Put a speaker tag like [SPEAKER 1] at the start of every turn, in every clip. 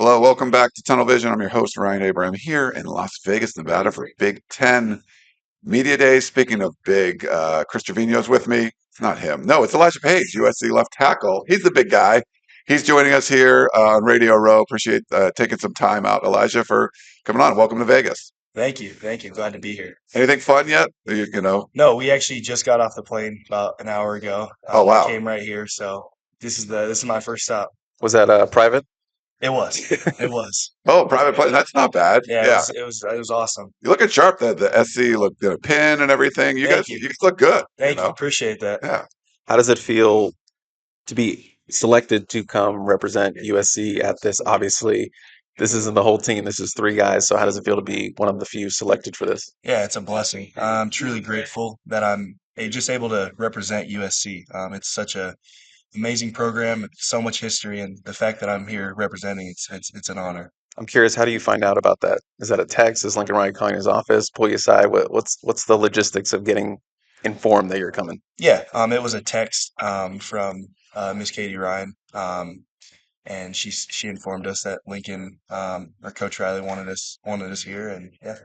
[SPEAKER 1] Hello, welcome back to Tunnel Vision. I'm your host, Ryan Abraham, here in Las Vegas, Nevada for Big Ten Media Days. Speaking of big, Chris Trevino's with me. It's not him. No, it's Elijah Paige, USC left tackle. He's the big guy. He's joining us here on Radio Row. Appreciate taking some time out, Elijah, for coming on. Welcome to Vegas.
[SPEAKER 2] Thank you. Thank you. Glad to be here.
[SPEAKER 1] Anything fun yet? You know?
[SPEAKER 2] No, we actually just got off the plane about an hour ago.
[SPEAKER 1] Oh,
[SPEAKER 2] I
[SPEAKER 1] wow.
[SPEAKER 2] came right here, so this is my first stop.
[SPEAKER 3] Was that private?
[SPEAKER 2] It was. It was.
[SPEAKER 1] Oh, private plane. That's not bad.
[SPEAKER 2] Yeah, it
[SPEAKER 1] Yeah.
[SPEAKER 2] was it was it was awesome.
[SPEAKER 1] You looking sharp. The SC look, the pin and everything. You
[SPEAKER 2] Thank
[SPEAKER 1] guys,
[SPEAKER 2] you.
[SPEAKER 1] you guys look good.
[SPEAKER 2] Thank you. Appreciate that.
[SPEAKER 1] Yeah.
[SPEAKER 3] How does it feel to be selected to come represent USC at this? Obviously, this isn't the whole team. This is three guys. So how does it feel to be one of the few selected for this?
[SPEAKER 2] Yeah, it's a blessing. I'm truly grateful that I'm just able to represent USC. It's such a amazing program, so much history, and the fact that I'm here representing it's an honor.
[SPEAKER 3] I'm curious, how do you find out about that? Is that a text? Is Lincoln Riley calling his office, pull you aside? What's the logistics of getting informed that you're coming?
[SPEAKER 2] Yeah, it was a text from Miss Katie Ryan, and she informed us that Lincoln or Coach Riley wanted us here, and yeah.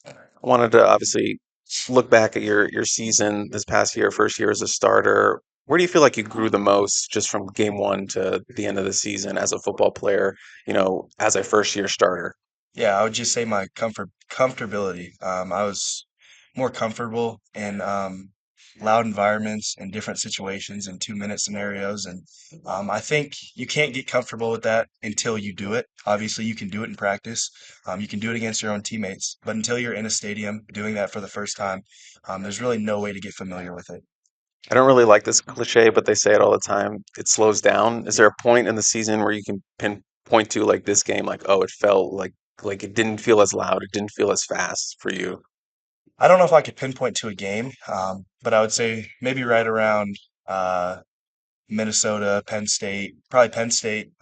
[SPEAKER 3] I wanted to obviously look back at your season this past year, first year as a starter. Where do you feel like you grew the most just from game one to the end of the season as a football player, as a first year starter?
[SPEAKER 2] Yeah, I would just say my comfortability. I was more comfortable in loud environments and different situations and 2 minute scenarios, and I think you can't get comfortable with that until you do it. Obviously, you can do it in practice. You can do it against your own teammates, but until you're in a stadium doing that for the first time, there's really no way to get familiar with it.
[SPEAKER 3] I don't really like this cliche, but they say it all the time. It slows down. Is there a point in the season where you can pinpoint to like this game, like, oh, it felt like it didn't feel as loud, it didn't feel as fast for you?
[SPEAKER 2] I don't know if I could pinpoint to a game, but I would say maybe right around uh, Minnesota, Penn State, probably Penn State,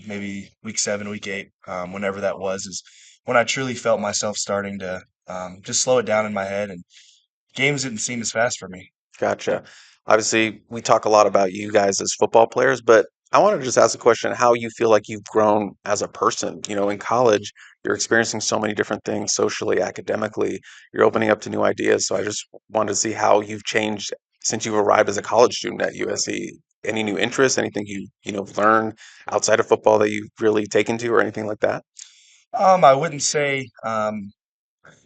[SPEAKER 2] maybe week 7, week 8, whenever that was, is when I truly felt myself starting to just slow it down in my head, and games didn't seem as fast for me.
[SPEAKER 3] Gotcha. Obviously, we talk a lot about you guys as football players, but I want to just ask a question how you feel like you've grown as a person. In college, you're experiencing so many different things socially, academically, you're opening up to new ideas. So I just wanted to see how you've changed since you've arrived as a college student at USC. Any new interests, anything you've learned outside of football that you've really taken to or anything like that?
[SPEAKER 2] I wouldn't say,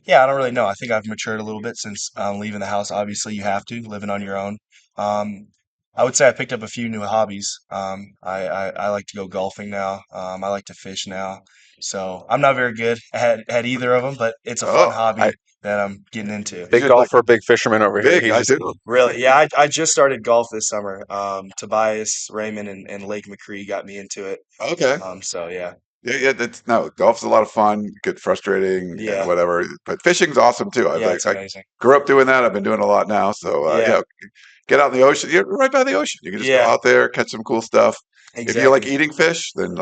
[SPEAKER 2] yeah, I don't really know. I think I've matured a little bit since leaving the house. Obviously, you have to living on your own. Um, I would say I picked up a few new hobbies. I like to go golfing now. I like to fish now. So I'm not very good at either of them, but it's a fun
[SPEAKER 1] Oh,
[SPEAKER 3] I
[SPEAKER 2] hobby that I'm getting into.
[SPEAKER 1] you
[SPEAKER 3] big
[SPEAKER 1] should like
[SPEAKER 3] golfer, big fisherman over here.
[SPEAKER 1] big.
[SPEAKER 3] He's
[SPEAKER 1] I
[SPEAKER 3] just
[SPEAKER 1] do.
[SPEAKER 2] Really, yeah, I just started golf this summer. Tobias, Raymond, and Lake McCree got me into it.
[SPEAKER 1] Okay.
[SPEAKER 2] So yeah,
[SPEAKER 1] Yeah, yeah. That's no golf's a lot of fun. Get frustrating and
[SPEAKER 2] yeah,
[SPEAKER 1] whatever, but fishing's awesome too.
[SPEAKER 2] yeah, it's
[SPEAKER 1] I
[SPEAKER 2] amazing.
[SPEAKER 1] grew up doing that. I've been doing a lot now. So
[SPEAKER 2] Yeah,
[SPEAKER 1] yeah, get out in the ocean. You're right by the ocean. You can just go
[SPEAKER 2] yeah,
[SPEAKER 1] out there, catch some cool stuff. If you like
[SPEAKER 2] exactly,
[SPEAKER 1] eating fish, then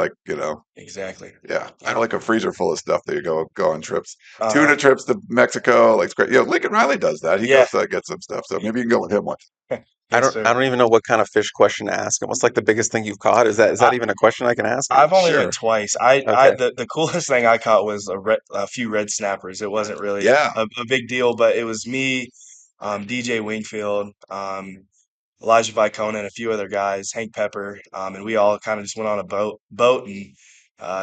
[SPEAKER 2] exactly.
[SPEAKER 1] yeah, I like a freezer full of stuff that you go on trips.
[SPEAKER 2] Uh-huh.
[SPEAKER 1] Tuna trips to Mexico, like it's great. Lincoln Riley does that. He
[SPEAKER 2] Yeah,
[SPEAKER 1] goes to get some stuff. So maybe you can go with him once.
[SPEAKER 3] I
[SPEAKER 2] yes,
[SPEAKER 3] don't I
[SPEAKER 2] sir.
[SPEAKER 3] don't even know what kind of fish question to ask him. What's like the biggest thing you've caught? Is that even a question I can ask him?
[SPEAKER 2] I've only
[SPEAKER 1] Sure.
[SPEAKER 2] went twice. I
[SPEAKER 3] Okay.
[SPEAKER 2] the coolest thing I caught was a few red snappers. It wasn't really
[SPEAKER 1] Yeah.
[SPEAKER 2] a big deal, but it was me, DJ Wingfield, Elijah Paige, and a few other guys, Hank Pepper, and we all kind of just went on a boat, and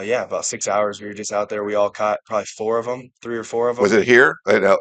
[SPEAKER 2] yeah, about 6 hours we were just out there. We all caught probably four of them, 3 or 4 of
[SPEAKER 1] Was
[SPEAKER 2] them.
[SPEAKER 1] it here?
[SPEAKER 2] Yeah,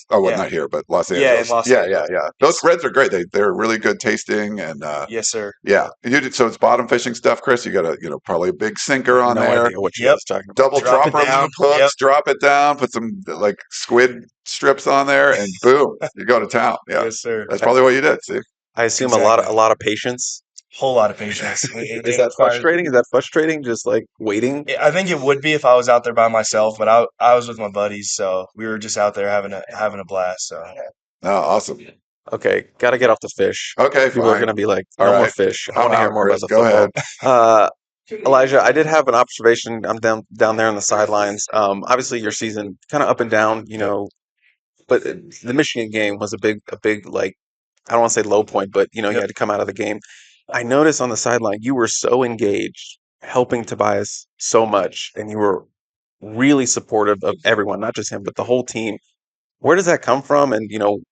[SPEAKER 1] Oh, well,
[SPEAKER 2] yeah,
[SPEAKER 1] not here, but Los
[SPEAKER 2] yeah, in
[SPEAKER 1] Angeles.
[SPEAKER 2] Los
[SPEAKER 1] Yeah, yeah,
[SPEAKER 2] Angeles.
[SPEAKER 1] yeah. Those
[SPEAKER 2] Yes,
[SPEAKER 1] reds are great. They're really good tasting and
[SPEAKER 2] yes, sir.
[SPEAKER 1] yeah. And you did so it's bottom fishing stuff, Chris. You got probably a big sinker on
[SPEAKER 3] No
[SPEAKER 1] there.
[SPEAKER 3] idea what you
[SPEAKER 2] Yep,
[SPEAKER 3] guys are talking about.
[SPEAKER 1] Double
[SPEAKER 2] drop it
[SPEAKER 1] dropper
[SPEAKER 2] down.
[SPEAKER 1] loop
[SPEAKER 2] Yep,
[SPEAKER 1] hooks, drop it down, put some like squid strips on there, and boom, you go to town. Yeah,
[SPEAKER 2] yes, sir.
[SPEAKER 1] that's
[SPEAKER 3] I,
[SPEAKER 1] probably what you did. See,
[SPEAKER 3] I assume a lot
[SPEAKER 2] Exactly.
[SPEAKER 3] of a lot of patience.
[SPEAKER 2] Whole lot of patience. It,
[SPEAKER 3] Is
[SPEAKER 2] it
[SPEAKER 3] that
[SPEAKER 2] requires.
[SPEAKER 3] frustrating? Is that frustrating? Just like waiting?
[SPEAKER 2] I think it would be if I was out there by myself, but I was with my buddies, so we were just out there having a blast. So
[SPEAKER 1] oh, awesome.
[SPEAKER 3] Okay, got to get off the fish.
[SPEAKER 1] Okay,
[SPEAKER 3] People are
[SPEAKER 1] fine.
[SPEAKER 3] gonna be like,
[SPEAKER 1] All
[SPEAKER 3] no more
[SPEAKER 1] right,
[SPEAKER 3] fish. I
[SPEAKER 1] I'm
[SPEAKER 3] want to hear
[SPEAKER 1] out,
[SPEAKER 3] more about
[SPEAKER 1] Chris.
[SPEAKER 3] the
[SPEAKER 1] Go ahead.
[SPEAKER 3] football. Uh, Elijah, I did have an observation. I'm down there on the sidelines. Obviously your season kind of up and down, but the Michigan game was a big like I don't want to say low point, but you
[SPEAKER 2] yep.
[SPEAKER 3] had to come out of the game. I noticed on the sideline you were so engaged helping Tobias so much, and you were really supportive of everyone, not just him, but the whole team. Where does that come from? And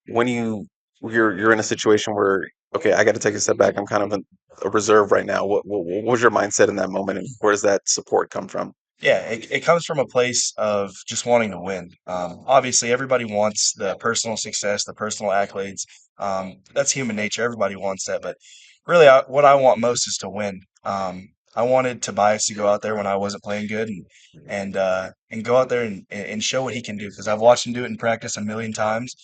[SPEAKER 3] when you're in a situation where, okay, I got to take a step back. I'm kind of a reserve right now. What was your mindset in that moment, and where does that support come from?
[SPEAKER 2] Yeah, it comes from a place of just wanting to win. Obviously, everybody wants the personal success, the personal accolades. That's human nature. Everybody wants that. But really, what I want most is to win. I wanted Tobias to go out there when I wasn't playing good and go out there and show what he can do because I've watched him do it in practice a million times.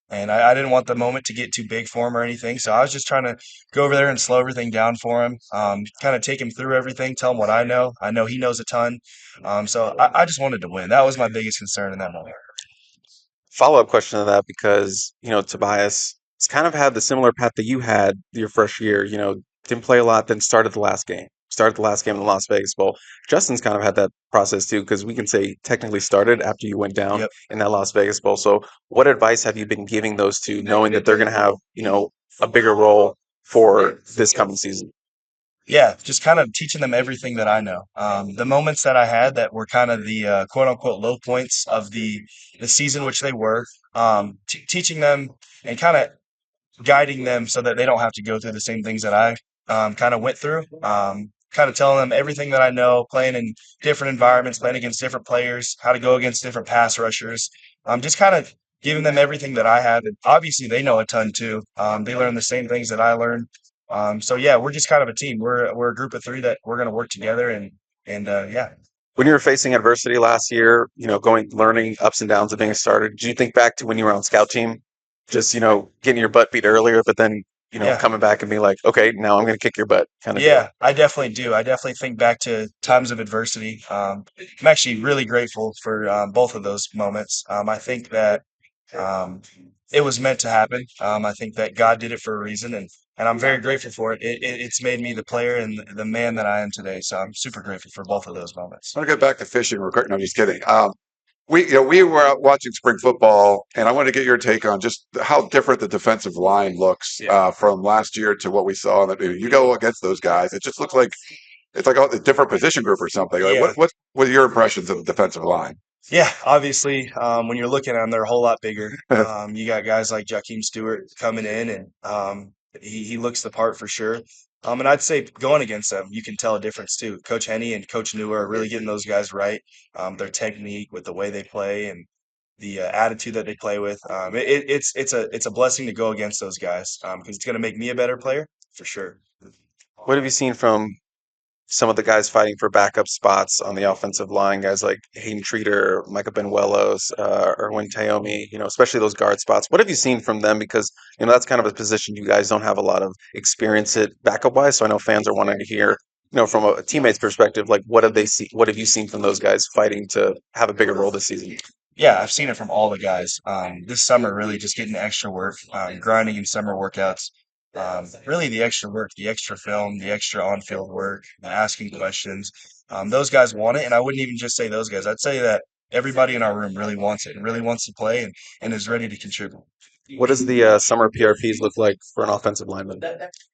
[SPEAKER 2] And I didn't want the moment to get too big for him or anything. So I was just trying to go over there and slow everything down for him, kind of take him through everything, tell him what I know. I know he knows a ton. So I just wanted to win. That was my biggest concern in that moment.
[SPEAKER 3] Follow-up question to that, because Tobias has kind of had the similar path that you had your first year. Didn't play a lot, then started the last game in the Las Vegas Bowl. Justin's kind of had that process too, because we can say technically started after you went down
[SPEAKER 2] Yep.
[SPEAKER 3] in that Las Vegas Bowl. So what advice have you been giving those two, knowing that they're going to have a bigger role for this coming season?
[SPEAKER 2] Yeah, just kind of teaching them everything that I know. The moments that I had that were kind of the quote unquote low points of the season, which they were, teaching them and kind of guiding them so that they don't have to go through the same things that I kind of went through. Kind of telling them everything that I know, playing in different environments, playing against different players, how to go against different pass rushers. Just kind of giving them everything that I have. And obviously, they know a ton too. They learn the same things that I learned. So yeah, we're just kind of a team. We're a group of three that we're going to work together and yeah.
[SPEAKER 3] When you were facing adversity last year, learning ups and downs of being a starter, did you think back to when you were on scout team, just, getting your butt beat earlier, but then,
[SPEAKER 2] Yeah.
[SPEAKER 3] coming back and being like, okay, now I'm going to kick your butt kind of deal?
[SPEAKER 2] Yeah, I definitely do. I definitely think back to times of adversity. I'm actually really grateful for both of those moments. I think that um, it was meant to happen. I think that God did it for a reason, and I'm very grateful for it. It's made me the player and the man that I am today. So I'm super grateful for both of those moments.
[SPEAKER 1] I want to get back to fishing real quick. No, I'm just kidding. We were out watching spring football, and I want to get your take on just how different the defensive line looks
[SPEAKER 2] Yeah.
[SPEAKER 1] from last year to what we saw. You go against those guys, it just looks like it's like a different position group or something. Like,
[SPEAKER 2] Yeah.
[SPEAKER 1] what were your impressions of the defensive line?
[SPEAKER 2] Yeah, obviously, when you're looking at them, they're a whole lot bigger. You got guys like Jakeem Stewart coming in, and he looks the part for sure. And I'd say going against them, you can tell a difference too. Coach Henney and Coach Newer are really getting those guys right. Their technique with the way they play and the attitude that they play with. It's a blessing to go against those guys because it's going to make me a better player for sure.
[SPEAKER 3] What have you seen from some of the guys fighting for backup spots on the offensive line, guys like Hayden Treater, Micah Benuelos, Erwin Taomi, especially those guard spots? What have you seen from them? Because, that's kind of a position you guys don't have a lot of experience at backup wise. So I know fans are wanting to hear, from a teammate's perspective, like what have they seen? What have you seen from those guys fighting to have a bigger role this season?
[SPEAKER 2] Yeah, I've seen it from all the guys. This summer, really just getting extra work, grinding in summer workouts. Really, the extra work, the extra film, the extra on-field work, asking questions. Those guys want it, and I wouldn't even just say those guys. I'd say that everybody in our room really wants it and really wants to play and is ready to contribute.
[SPEAKER 3] What does the summer PRPs look like for an offensive lineman?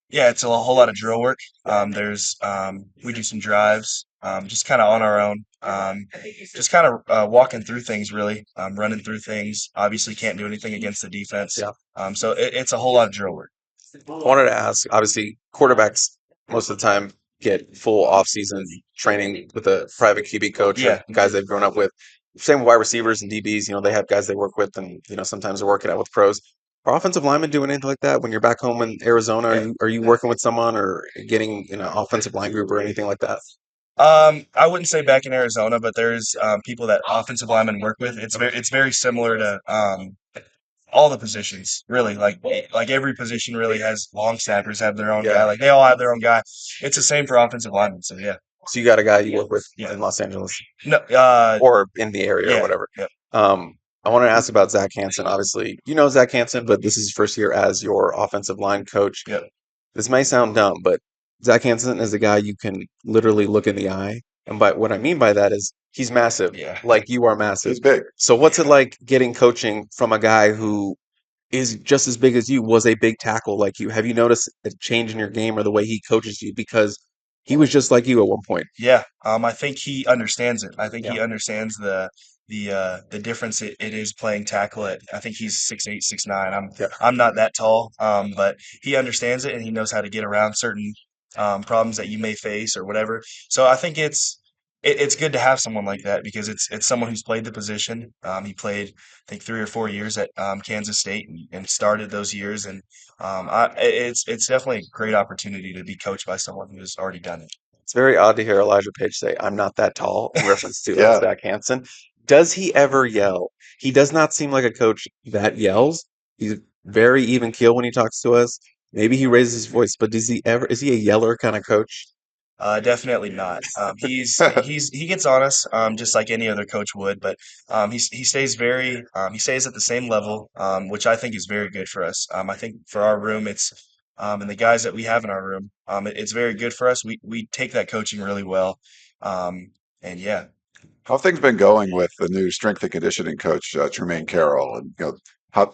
[SPEAKER 2] Yeah, it's a whole lot of drill work. We do some drives, just kind of on our own, just kind of walking through things, really, running through things. Obviously, can't do anything against the defense.
[SPEAKER 3] Yeah.
[SPEAKER 2] So it's a whole lot of drill work.
[SPEAKER 3] I wanted to ask, obviously, quarterbacks most of the time get full off-season training with a private QB coach
[SPEAKER 2] Yeah.
[SPEAKER 3] or guys they've grown up with. Same with wide receivers and DBs, they have guys they work with, and sometimes they're working out with pros. Are offensive linemen doing anything like that when you're back home in Arizona? Are you working with someone or getting offensive line group or anything like that?
[SPEAKER 2] I wouldn't say back in Arizona, but there's people that offensive linemen work with. It's very similar to all the positions, really. Like every position really has long snappers have their own guy. Like they all have their own guy. It's the same for offensive linemen. So yeah.
[SPEAKER 3] So you got a guy you work with
[SPEAKER 2] Yeah.
[SPEAKER 3] in Los Angeles
[SPEAKER 2] No.
[SPEAKER 3] or in the area or
[SPEAKER 2] Yeah.
[SPEAKER 3] whatever.
[SPEAKER 2] Yeah.
[SPEAKER 3] I want to ask about Zach Hanson. Obviously, you know Zach Hanson, but this is his first year as your offensive line coach.
[SPEAKER 2] Yeah.
[SPEAKER 3] This may sound dumb, but Zach Hanson is a guy you can literally look in the eye. And by what I mean by that is he's massive.
[SPEAKER 2] Yeah.
[SPEAKER 3] Like you are massive.
[SPEAKER 1] He's big.
[SPEAKER 3] So what's it like getting coaching from a guy who is just as big as you, was a big tackle like you? Have you noticed a change in your game or the way he coaches you? Because he was just like you at one point.
[SPEAKER 2] Yeah, I think he understands it. I think
[SPEAKER 3] Yeah.
[SPEAKER 2] he understands the difference it is playing tackle at. I think he's 6'8", 6'9".
[SPEAKER 3] Yeah.
[SPEAKER 2] I'm not that tall, but he understands it and he knows how to get around certain problems that you may face or whatever. So I think it's good to have someone like that because it's someone who's played the position. He played I think 3 or 4 years at Kansas State and started those years, and it's definitely a great opportunity to be coached by someone who has already done it.
[SPEAKER 3] It's very odd to hear Elijah Paige say, "I'm not that tall," in reference to
[SPEAKER 1] Yeah.
[SPEAKER 3] Zach Hanson. Does he ever yell? He does not seem like a coach that yells. He's very even keel when he talks to us. Maybe he raises his voice, but is he a yeller kind of coach?
[SPEAKER 2] Definitely not. He gets on us, just like any other coach would, but he stays he stays at the same level, which I think is very good for us. I think for our room, and the guys that we have in our room, it's very good for us. We take that coaching really well, and yeah.
[SPEAKER 1] How have things been going with the new strength and conditioning coach, Tremaine Carroll? And how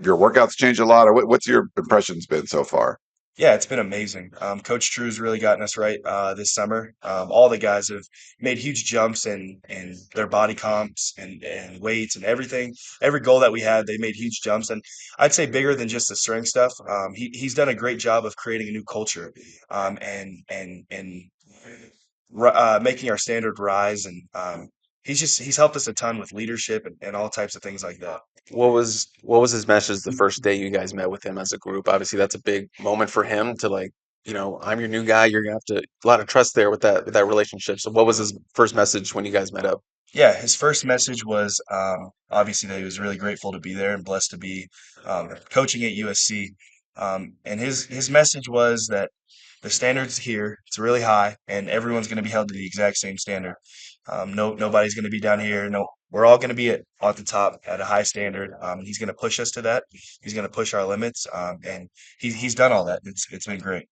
[SPEAKER 1] your workouts changed a lot, or what's your impressions been so far?
[SPEAKER 2] Yeah, it's been amazing. Coach Drew's really gotten us right this summer. All the guys have made huge jumps in their body comps and weights and everything. Every goal that we had, they made huge jumps, and I'd say bigger than just the strength stuff. He's done a great job of creating a new culture, and making our standard rise. And he's helped us a ton with leadership and all types of things like that.
[SPEAKER 3] What was his message the first day you guys met with him as a group? Obviously, that's a big moment for him to like, I'm your new guy. You're gonna have to a lot of trust there with that relationship. So what was his first message when you guys met up?
[SPEAKER 2] Yeah, his first message was obviously that he was really grateful to be there and blessed to be coaching at USC. And his message was that the standard's here; it's really high, and everyone's going to be held to the exact same standard. Nobody's going to be down here. No, we're all going to be at the top at a high standard. He's going to push us to that. He's going to push our limits, and he's done all that. It's been great.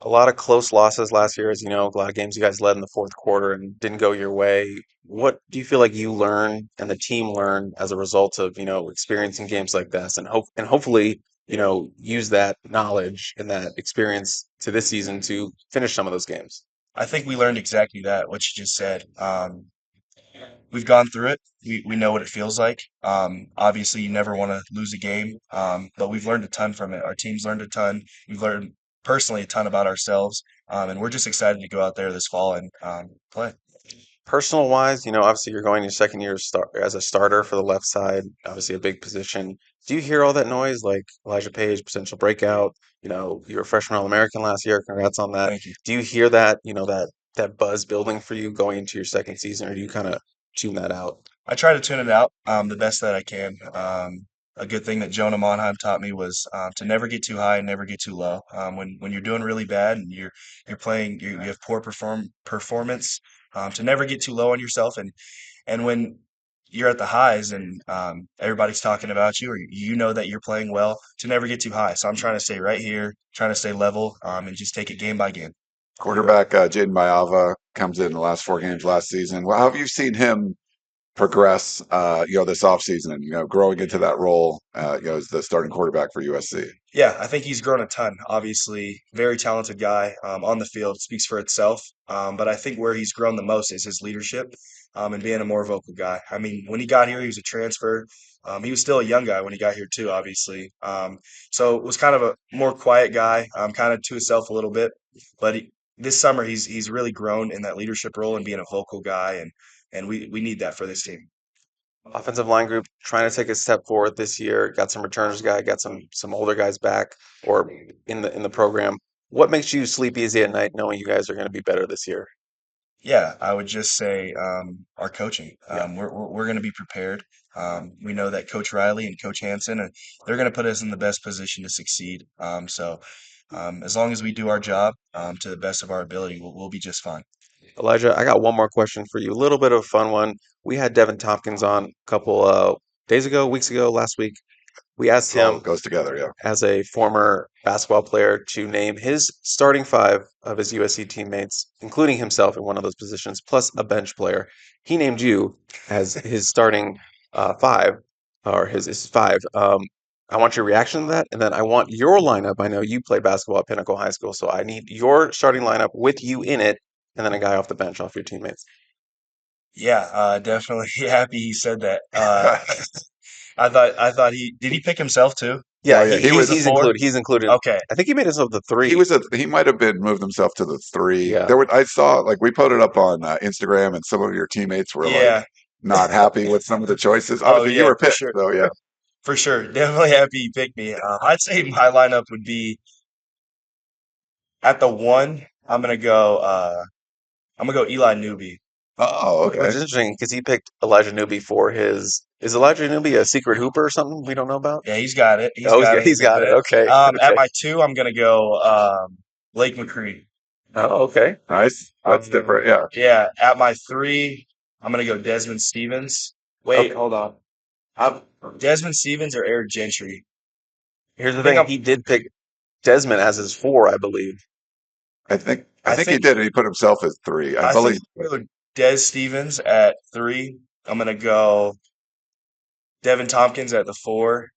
[SPEAKER 3] A lot of close losses last year, as you know, a lot of games you guys led in the fourth quarter and didn't go your way. What do you feel like you learned and the team learned as a result of, experiencing games like this and hopefully, use that knowledge and that experience to this season to finish some of those games?
[SPEAKER 2] I think we learned exactly that, what you just said. We've gone through it. We know what it feels like. Obviously, you never want to lose a game, but we've learned a ton from it. Our team's learned a ton. We've learned personally a ton about ourselves, and we're just excited to go out there this fall and play.
[SPEAKER 3] Personal wise, obviously you're going your second year as a starter for the left side, obviously a big position. Do you hear all that noise like Elijah Paige, potential breakout? You were a freshman All-American last year. Congrats on that.
[SPEAKER 2] Thank you.
[SPEAKER 3] Do you hear that, that buzz building for you going into your second season, or do you kind of tune that out?
[SPEAKER 2] I try to tune it out the best that I can. A good thing that Jonah Monheim taught me was to never get too high and never get too low. When you're doing really bad and you're playing, you have poor performance, to never get too low on yourself. And when you're at the highs and everybody's talking about you, or you know that you're playing well, to never get too high. So I'm trying to stay right here, trying to stay level, and just take it game by game.
[SPEAKER 1] Quarterback Jaden Mayava comes in the last 4 games last season. Well, how have you seen him progress, this offseason and, growing into that role, as the starting quarterback for USC?
[SPEAKER 2] Yeah, I think he's grown a ton. Obviously, very talented guy on the field, speaks for itself. But I think where he's grown the most is his leadership and being a more vocal guy. I mean, when he got here, he was a transfer. He was still a young guy when he got here too, obviously. So it was kind of a more quiet guy, kind of to himself a little bit. But this summer, he's really grown in that leadership role and being a vocal guy, and we need that for this team.
[SPEAKER 3] Offensive line group trying to take a step forward this year. Got some returners got some older guys back or in the program. What makes you sleep easy at night knowing you guys are going to be better this year?
[SPEAKER 2] Yeah, I would just say our coaching.
[SPEAKER 3] Yeah.
[SPEAKER 2] We're going to be prepared. We know that Coach Riley and Coach Hansen, they're going to put us in the best position to succeed. So as long as we do our job to the best of our ability, we'll be just fine.
[SPEAKER 3] Elijah, I got one more question for you. A little bit of a fun one. We had Devin Tompkins on a couple weeks ago, last week. We asked
[SPEAKER 1] It all
[SPEAKER 3] him
[SPEAKER 1] goes together, yeah.
[SPEAKER 3] as a former basketball player to name his starting five of his USC teammates, including himself in one of those positions, plus a bench player. He named you as his starting five, or his five. I want your reaction to that, and then I want your lineup. I know you played basketball at Pinnacle High School, so I need your starting lineup with you in it, and then a guy off the bench off your teammates.
[SPEAKER 2] Yeah, definitely happy he said that. I thought he did he pick himself too?
[SPEAKER 3] Yeah,
[SPEAKER 1] Oh yeah,
[SPEAKER 2] He was a
[SPEAKER 3] he's
[SPEAKER 2] four?
[SPEAKER 3] included. He's included.
[SPEAKER 2] Okay.
[SPEAKER 3] I think he made himself the
[SPEAKER 1] he
[SPEAKER 3] three.
[SPEAKER 1] was he might have been moved himself to the three.
[SPEAKER 3] Yeah.
[SPEAKER 1] There were I saw like we put it up on Instagram, and some of your teammates were like
[SPEAKER 2] Yeah.
[SPEAKER 1] not happy with some of the choices.
[SPEAKER 2] Oh
[SPEAKER 1] Obviously, you
[SPEAKER 2] yeah,
[SPEAKER 1] were
[SPEAKER 2] for
[SPEAKER 1] picked,
[SPEAKER 2] sure.
[SPEAKER 1] so yeah.
[SPEAKER 2] For sure. Definitely happy he picked me. I'd say my lineup would be at the one, I'm gonna go Eli Newby.
[SPEAKER 1] Oh,
[SPEAKER 3] Which
[SPEAKER 1] okay.
[SPEAKER 3] is interesting because he picked Elijah Newby for his. Is Elijah Newby a secret hooper or something we don't know about?
[SPEAKER 2] Yeah, he's got it. He's
[SPEAKER 3] Oh,
[SPEAKER 2] got it a
[SPEAKER 3] he's
[SPEAKER 2] good
[SPEAKER 3] got it.
[SPEAKER 2] bit.
[SPEAKER 3] Okay,
[SPEAKER 2] At
[SPEAKER 3] okay.
[SPEAKER 2] my two, I'm gonna go Lake McCree.
[SPEAKER 3] Oh, okay.
[SPEAKER 1] Nice. That's different. Yeah.
[SPEAKER 2] Yeah, at my three, I'm gonna go Desmond Stevens. Wait,
[SPEAKER 3] Okay.
[SPEAKER 2] hold on. I'm Desmond Stevens or Eric Gentry?
[SPEAKER 3] Here's
[SPEAKER 2] I
[SPEAKER 3] the
[SPEAKER 2] think
[SPEAKER 3] thing.
[SPEAKER 2] I'm.
[SPEAKER 3] He did pick Desmond as his four, I believe.
[SPEAKER 1] I
[SPEAKER 2] I
[SPEAKER 1] think he
[SPEAKER 2] think.
[SPEAKER 1] did, and he put himself as three. I
[SPEAKER 2] I think
[SPEAKER 1] believe.
[SPEAKER 2] I'm gonna go Des Stevens at three. I'm gonna go Devin Tompkins at the four,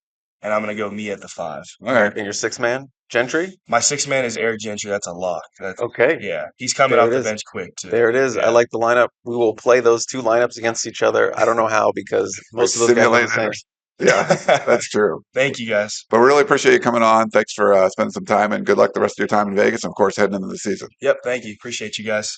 [SPEAKER 2] and I'm gonna go me at the five.
[SPEAKER 1] Okay.
[SPEAKER 3] And your six man, Gentry.
[SPEAKER 2] My sixth man is Eric Gentry. That's a lock. That's
[SPEAKER 3] Okay,
[SPEAKER 2] yeah. He's coming
[SPEAKER 3] there
[SPEAKER 2] off
[SPEAKER 3] it
[SPEAKER 2] the
[SPEAKER 3] is.
[SPEAKER 2] bench quick too.
[SPEAKER 3] There it is. I
[SPEAKER 2] Yeah.
[SPEAKER 3] like the lineup. We will play those two lineups against each other. I don't know how because
[SPEAKER 1] Like
[SPEAKER 3] most of those guys are the
[SPEAKER 1] simulated.
[SPEAKER 3] same.
[SPEAKER 1] Yeah, that's true.
[SPEAKER 2] Thank you guys.
[SPEAKER 1] But we really appreciate you coming on. Thanks for spending some time, and good luck the rest of your time in Vegas. And of course, heading into the season.
[SPEAKER 2] Yep. Thank you. Appreciate you guys.